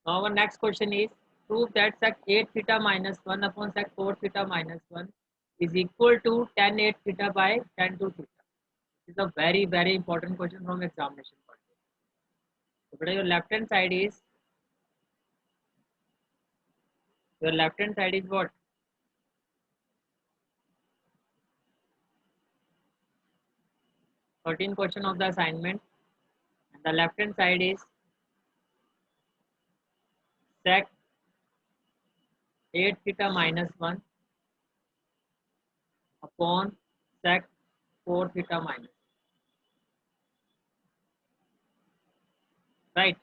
Now our next question is, prove that sec 8 theta minus 1 upon sec 4 theta minus 1 is equal to tan 8 theta by tan 2 theta. This is a very important question from examination point of view. So beta, your left hand side is what? 13 question of the assignment, and the left hand side is sec 8 theta minus 1 upon sec 4 theta minus, right?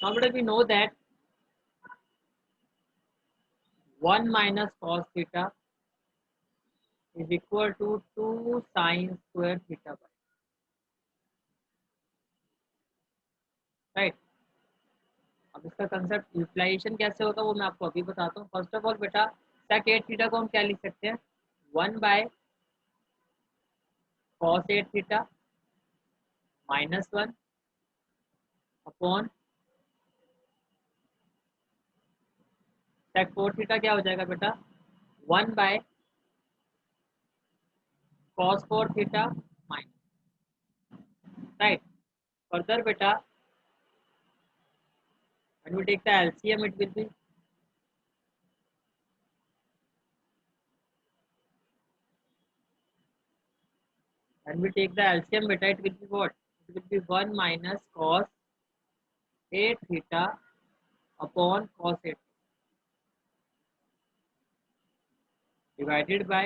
Now beta, we know that 1 minus cos theta is equal to 2 sin square theta by, right. अब इसका concept utilisation कैसे होगा वो मैं आपको अभी बताता हूँ। फर्स्ट ऑफ ऑल बेटा, सेक 8 थीटा को हम क्या लिख सकते हैं, 1 by cos 8 theta minus 1 upon sec 4 theta क्या हो जाएगा बेटा, 1 by cos 4 theta minus, right. Further बेटा, when we take the LCM it will be beta, it will be what, it will be 1 minus cos 8 theta upon cos 8 divided by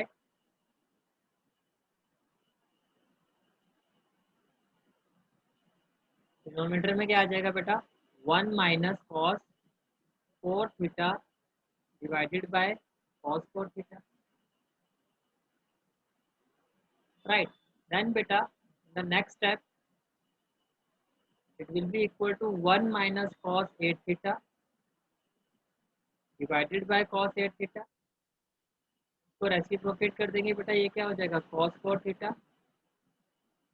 denominator में क्या आ जाएगा बेटा, 1 minus cos 4 theta divided by cos 4 theta, right. Then बेटा, the next step it will be equal to 1 minus cos 8 theta divided by cos 8 theta, इसको reciprocate कर देंगे बेटा, ये क्या हो जाएगा, cos 4 theta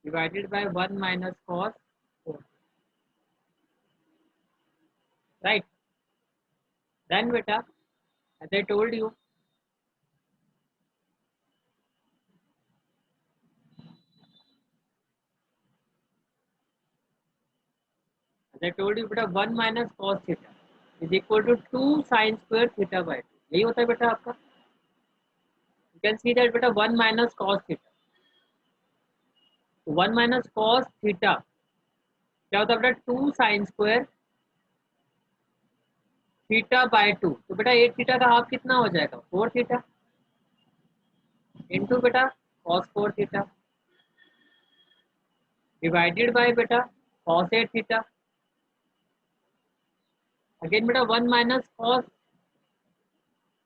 divided by 1 minus cos 4, right. Then बेटा, एज आई टोल्ड यू, बेटा 1 minus cos theta is equal to 2 sine square theta by 2, यही होता है बेटा आपका। You can see that beta 1 minus cos theta, 1 minus cos theta क्या होता है बेटा, 2 साइन स्क्वायर थीटा बाय 2, तो बेटा 8 थीटा का हाफ कितना हो जाएगा, 4 थीटा इंटू बेटा cos 4 थीटा डिवाइडेड बाय बेटा cos 8 थीटा, अगेन बेटा 1 minus cos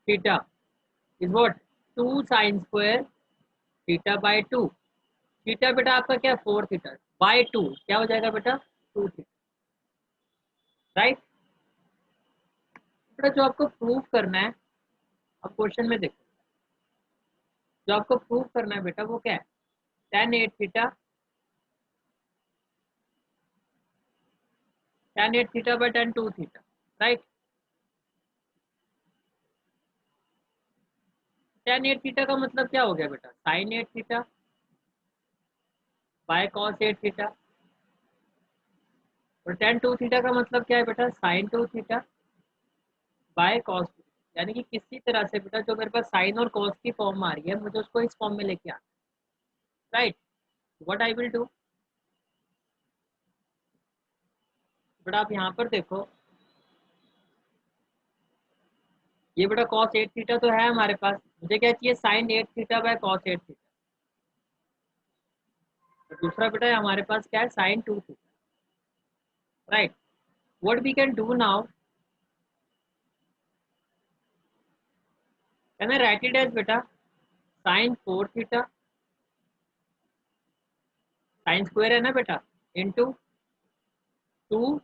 theta is what, 2 sine square theta by 2, theta बेटा आपका क्या, 4 थीटा बाय 2 क्या हो जाएगा बेटा, 2 थीटा, राइट। बेटा जो आपको प्रूव करना है, अब क्वेश्चन में देखो, जो आपको प्रूव करना है बेटा वो क्या है, tan 8 theta by tan 2 theta, right. tan 8 theta का मतलब क्या हो गया बेटा, sin 8 theta by cos 8 theta, और tan 2 थीटा का मतलब क्या है बेटा, sin 2 थीटा बाय cos 2, यानी कि किसी तरह से बेटा जो मेरे पास sin और cos की फॉर्म आ रही है मुझे उसको इस फॉर्म में लेके आना, right. What I will do, बेटा आप यहाँ पर देखो, ये बेटा cos 8 थीटा तो है हमारे पास, मुझे क्या चाहिए, sin 8 theta by cos 8 theta, और दूसरा बेटा हमारे पास क्या है, sin 2 theta, right. What we can do now, can I write it as बेटा sin 4 थीटा, साइन स्क्वायर है ना बेटा, इंटू 2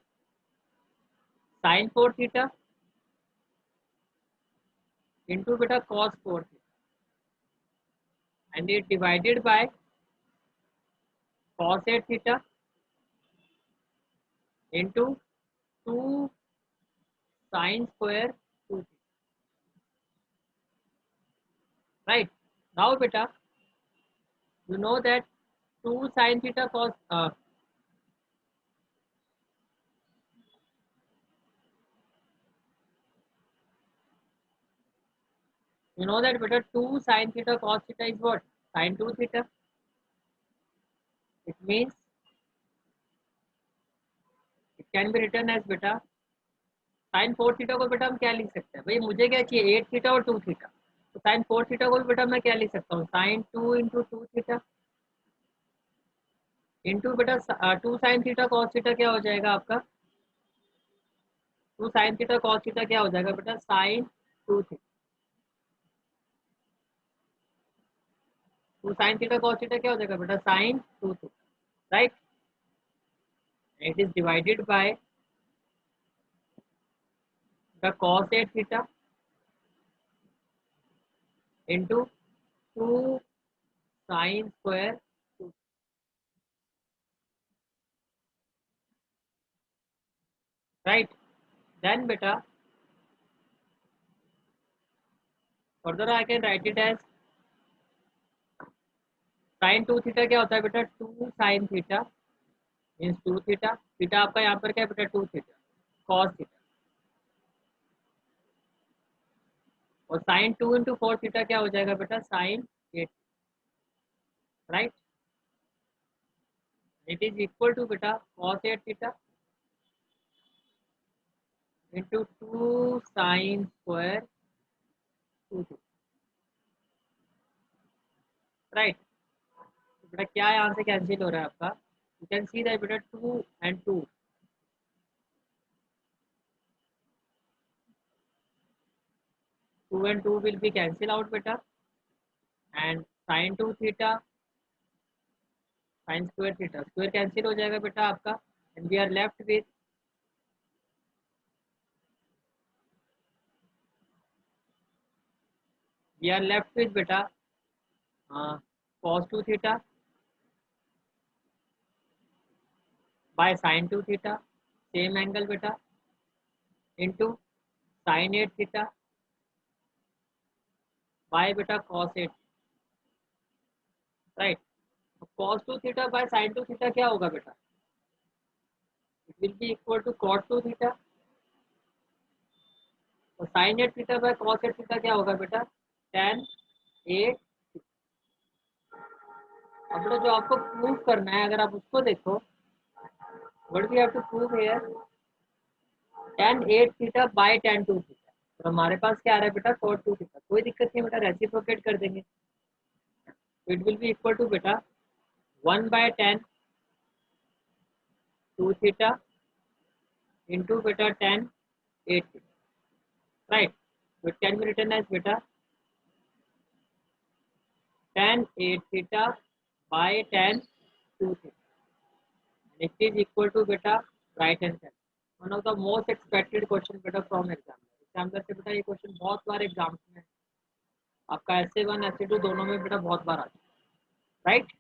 sin 4 थीटा इंटू बेटा cos 4 theta, and it divided by cos 8 theta into 2 sin square 2 theta. Right. Now beta, you know that 2 sin theta cos you know that beta 2 sin theta cos theta is what? Sin 2 theta. It means it can be written as beta sin 4 theta को बेटा हम क्या लिख सकते हैं भाई, मुझे क्या चाहिए 8 थीटा और 2 थीटा, तो sin 4 थीटा को भी बेटा मैं क्या लिख सकता हूँ sin 2 इंटू 2 थीटा इंटू बेटा 2 sin थीटा cos थीटा क्या हो जाएगा आपका, 2 sin थीटा cos थीटा क्या हो जाएगा बेटा sin 2 theta, 2 sin theta cos theta क्या हो जाएगा बेटा sin 2 theta, right. It is divided by the cos 8 theta into 2 sin square 2, right. Then बेटा further I can write it as sin 2 theta क्या होता है बेटा 2 sin theta means 2 theta, theta आपका यहाँ पर क्या है बेटा 2 थीटा cos थीटा, और sin 2 इंटू 4 थीटा क्या हो जाएगा बेटा sin 8, right. It is equal to बेटा cos 8 theta into 2 sin square 2 theta, right. तो बेटा क्या यहाँ से कैंसिल हो रहा है आपका, यू कैन सी दैट बेटा 2 and 2, 2 and 2 will be cancel out beta, and sin 2 theta sin square theta square cancel हो जाएगा बेटा आपका, and we are left with beta cos 2 theta by sin 2 theta same angle beta into sin 8 theta by beta cos 8, right. cos 2 theta by sin 2 theta क्या होगा बेटा, it will be equal to cot 2 theta, और sin 8 theta by cos 8 theta क्या होगा बेटा tan 8. अब बेटा जो आपको प्रूव करना है अगर आप उसको देखो, what we have to prove here, tan 8 theta by tan 2 theta, तो हमारे पास क्या आ रहा है बेटा cot 2 थीटा, कोई दिक्कत नहीं बेटा, रेसिप्रोकेट कर देंगे, it will be equal to बेटा 1 बाय tan 2 थीटा इंटू बेटा tan 8 थीटा, राइट. तो it can be written as बेटा tan 8 theta by tan 2 theta, it is equal to बेटा right hand side. One of the most expected question बेटा from examiner से बेटा, ये question बहुत बार exams में आपका SA1 SA2 दोनों में बेटा बहुत बार आता है, राइट.